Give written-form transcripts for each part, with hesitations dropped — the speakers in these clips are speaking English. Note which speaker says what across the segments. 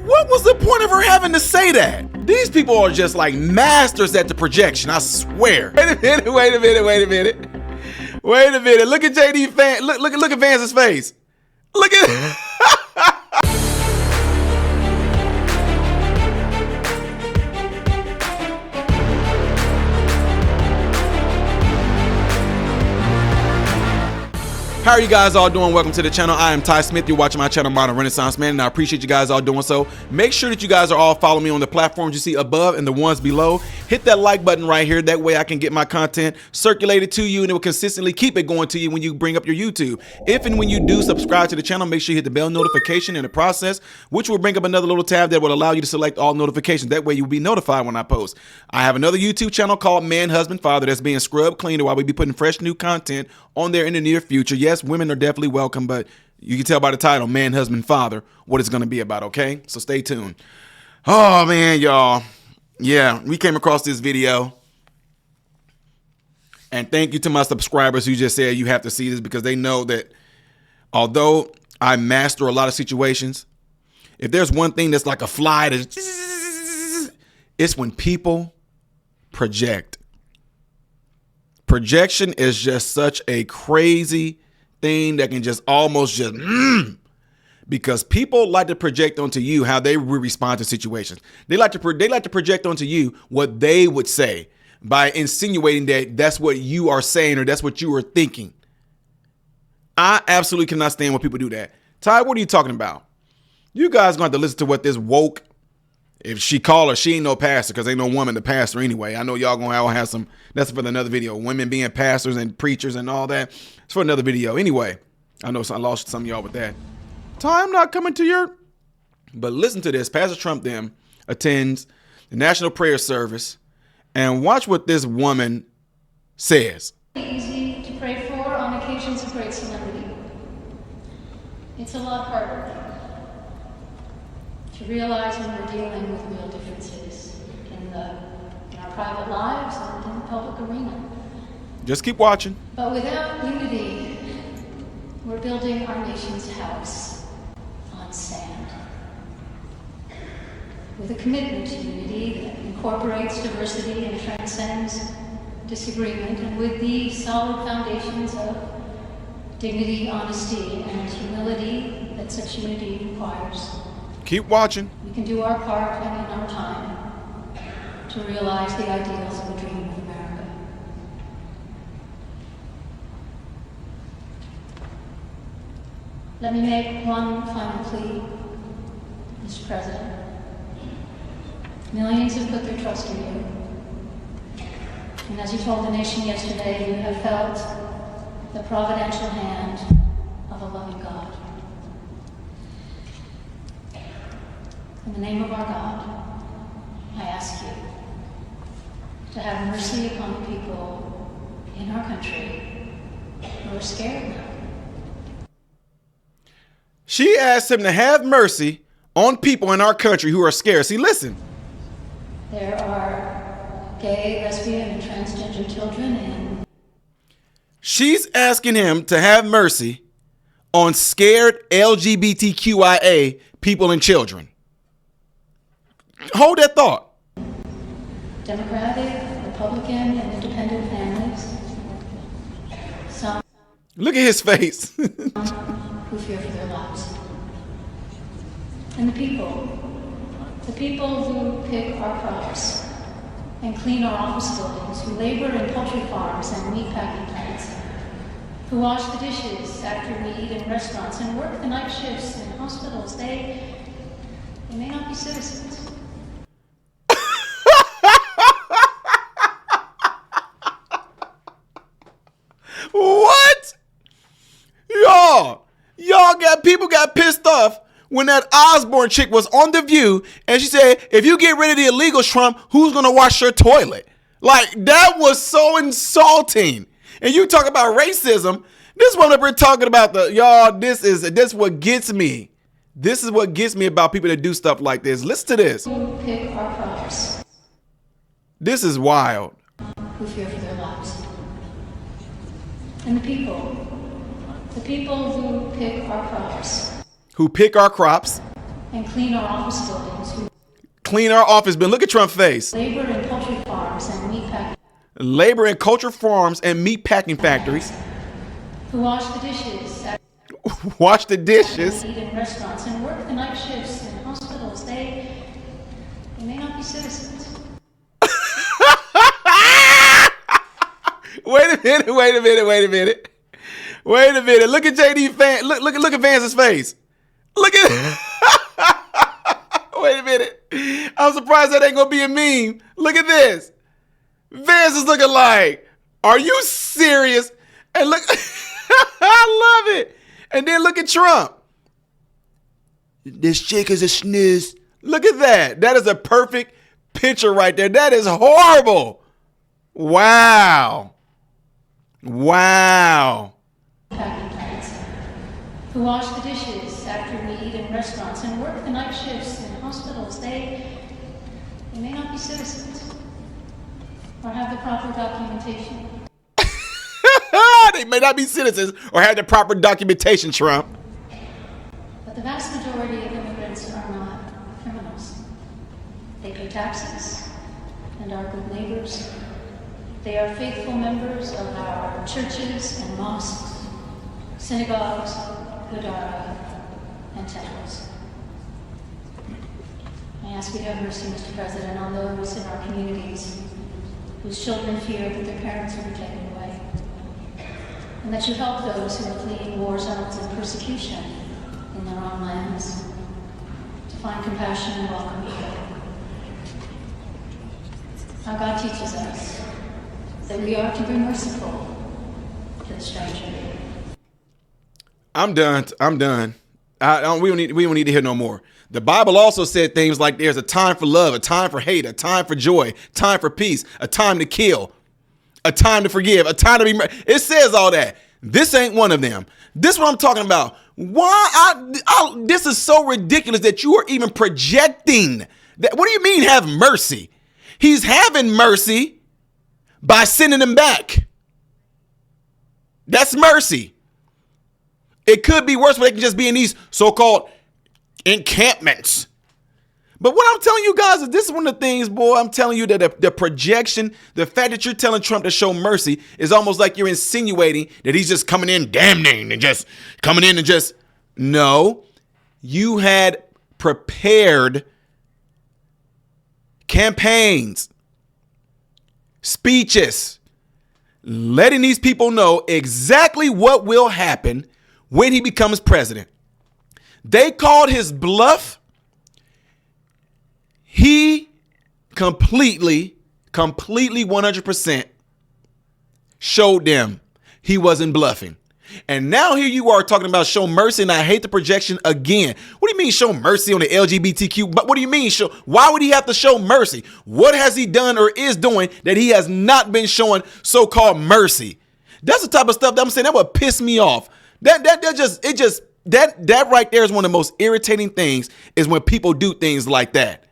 Speaker 1: What was the point of her having to say that? These people are just like masters at the projection, I swear. Wait a minute. Look at JD Vance. Look at Vance's face. Look at How are you guys all doing? Welcome to the channel. I am Ty Smith. You're watching my channel, Modern Renaissance Man, and I appreciate you guys all doing so. Make sure that you guys are all following me on the platforms you see above and the ones below. Hit that like button right here. That way I can get my content circulated to you, and it will consistently keep it going to you when you bring up your YouTube. If and when you do subscribe to the channel, make sure you hit the bell notification in the process, which will bring up another little tab that will allow you to select all notifications. That way you'll be notified when I post. I have another YouTube channel called Man, Husband, Father that's being scrubbed clean while we be putting fresh new content on there in the near future. Yes, women are definitely welcome, but you can tell by the title, Man, Husband, Father, what it's going to be about, okay? So stay tuned. Oh, man, y'all. Yeah, we came across this video. And thank you to my subscribers who just said you have to see this, because they know that although I master a lot of situations, if there's one thing that's like a fly, it's when people project. Projection is just such a crazy thing that can just almost just because people like to project onto you how they respond to situations. They like to project onto you what they would say by insinuating that that's what you are saying or that's what you are thinking. I absolutely cannot stand when people do that. Ty, what are you talking about? You guys going to have to listen to what this woke, if she call her, she ain't no pastor, because ain't no woman to pastor anyway. I know y'all gonna have some, that's for another video. Women being pastors and preachers and all that. It's for another video. Anyway, I know I lost some of y'all with that. Ty, I'm not coming to your, but listen to this. Pastor Trump then attends the national prayer service, and watch what this woman says.
Speaker 2: Easy to pray for on occasions of great solemnity. It's a lot harder to realize when we're dealing with real differences in our private lives and in the public arena.
Speaker 1: Just keep watching.
Speaker 2: But without unity, we're building our nation's house on sand. With a commitment to unity that incorporates diversity and transcends disagreement, and with the solid foundations of dignity, honesty, and humility that such unity requires.
Speaker 1: Keep watching.
Speaker 2: We can do our part and in our time to realize the ideals of a dream of America. Let me make one final plea, Mr. President. Millions have put their trust in you. And as you told the nation yesterday, you have felt the providential hand of a loving God. In the name of our God, I ask you to have mercy upon the people in our country who are scared now.
Speaker 1: She asked him to have mercy on people in our country who are scared. See, listen.
Speaker 2: There are gay, lesbian, and transgender children in.
Speaker 1: She's asking him to have mercy on scared LGBTQIA people and children. Hold that thought.
Speaker 2: Democratic, Republican, and independent families. Some
Speaker 1: look at his face.
Speaker 2: who fear for their lives. And the people who pick our crops and clean our office buildings, who labor in poultry farms and meat packing plants, who wash the dishes after we eat in restaurants and work the night shifts in hospitals, they may not be citizens.
Speaker 1: What? People got pissed off when that Osborne chick was on The View and she said, if you get rid of the illegals, Trump, who's going to wash your toilet? Like, that was so insulting. And you talk about racism. This one up here talking about this is what gets me. This is what gets me about people that do stuff like this. Listen to this.
Speaker 2: Who pick our crops.
Speaker 1: This is wild.
Speaker 2: Who fear for their lives. And the people who pick our crops.
Speaker 1: Who pick our crops.
Speaker 2: and clean our office buildings, who
Speaker 1: Clean our office building. Look at Trump's face.
Speaker 2: labor in poultry farms and meatpacking,
Speaker 1: Labor in culture farms and meat packing factories.
Speaker 2: who wash the dishes,
Speaker 1: Wash the dishes.
Speaker 2: eat in restaurants, and work the night shifts in hospitals. They may not be citizens.
Speaker 1: Wait a minute. Look at JD Vance. Look at Vance's face. Look at Wait a minute. I'm surprised that ain't gonna be a meme. Look at this. Vance is looking like, are you serious? And look, I love it. And then look at Trump. This chick is a snooze. Look at that. That is a perfect picture right there. That is horrible. Wow.
Speaker 2: Packing plants, who wash the dishes after we eat in restaurants and work the night shifts in hospitals. They may not be citizens or have the proper documentation.
Speaker 1: They may not be citizens or have the proper documentation, Trump.
Speaker 2: But the vast majority of immigrants are not criminals. They pay taxes and are good neighbors. They are faithful members of our churches and mosques, synagogues, gurdwara, and temples. I ask you to have mercy, Mr. President, on those in our communities whose children fear that their parents will be taken away, and that you help those who are fleeing war zones and persecution in their own lands to find compassion and welcome here. Our God teaches us that we are to be merciful to the stranger.
Speaker 1: I'm done. We don't need to hear no more. The Bible also said things like there's a time for love, a time for hate, a time for joy, time for peace, a time to kill, a time to forgive, a time to be. It says all that. This ain't one of them. This is what I'm talking about. This is so ridiculous that you are even projecting that. What do you mean have mercy? He's having mercy by sending them back. That's mercy. It could be worse, but they can just be in these so-called encampments. But what I'm telling you guys is this is one of the things, boy, I'm telling you that the projection, the fact that you're telling Trump to show mercy is almost like you're insinuating that he's just coming in damning and just coming in and just, no, you had prepared campaigns, speeches, letting these people know exactly what will happen when he becomes president. They called his bluff. He completely 100% showed them he wasn't bluffing. And now here you are talking about show mercy, and I hate the projection again. What do you mean show mercy on the LGBTQ? But what do you mean show? Why would he have to show mercy? What has he done or is doing that he has not been showing so-called mercy? That's the type of stuff that I'm saying that would piss me off. That right there is one of the most irritating things is when people do things like that.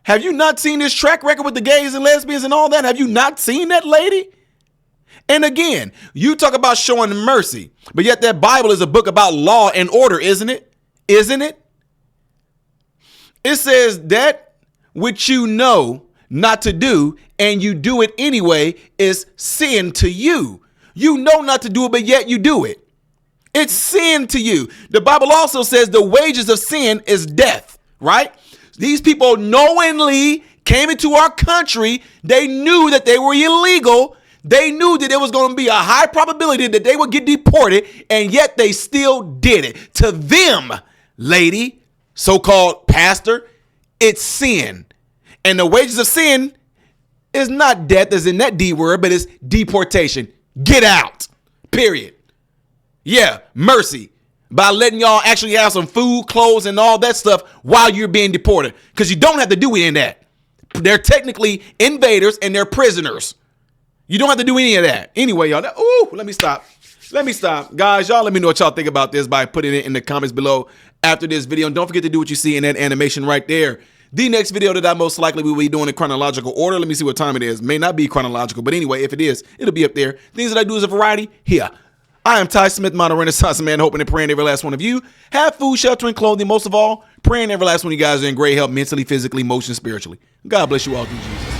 Speaker 1: Have you not seen this track record with the gays and lesbians and all that? Have you not seen that lady? And again, you talk about showing mercy, but yet that Bible is a book about law and order, isn't it? Isn't it? It says that which you know not to do and you do it anyway is sin to you. You know not to do it, but yet you do it. It's sin to you. The Bible also says the wages of sin is death, right? These people knowingly came into our country. They knew that they were illegal. They knew that there was going to be a high probability that they would get deported, and yet they still did it. To them, lady, so-called pastor, it's sin. And the wages of sin is not death as in that D word, but it's deportation. Get out, period. Yeah, mercy. By letting y'all actually have some food, clothes, and all that stuff while you're being deported. Because you don't have to do any of that. They're technically invaders and they're prisoners. You don't have to do any of that. Anyway, y'all. Let me stop. Guys, y'all let me know what y'all think about this by putting it in the comments below after this video. And don't forget to do what you see in that animation right there. The next video that I most likely will be doing in chronological order. Let me see what time it is. May not be chronological, but anyway, if it is, it'll be up there. Things that I do as a variety here. I am Ty Smith, modern Renaissance man, hoping and praying every last one of you have food, shelter, and clothing. Most of all, Praying every last one of you guys are in great health mentally, physically, emotionally, spiritually. God bless you all through Jesus.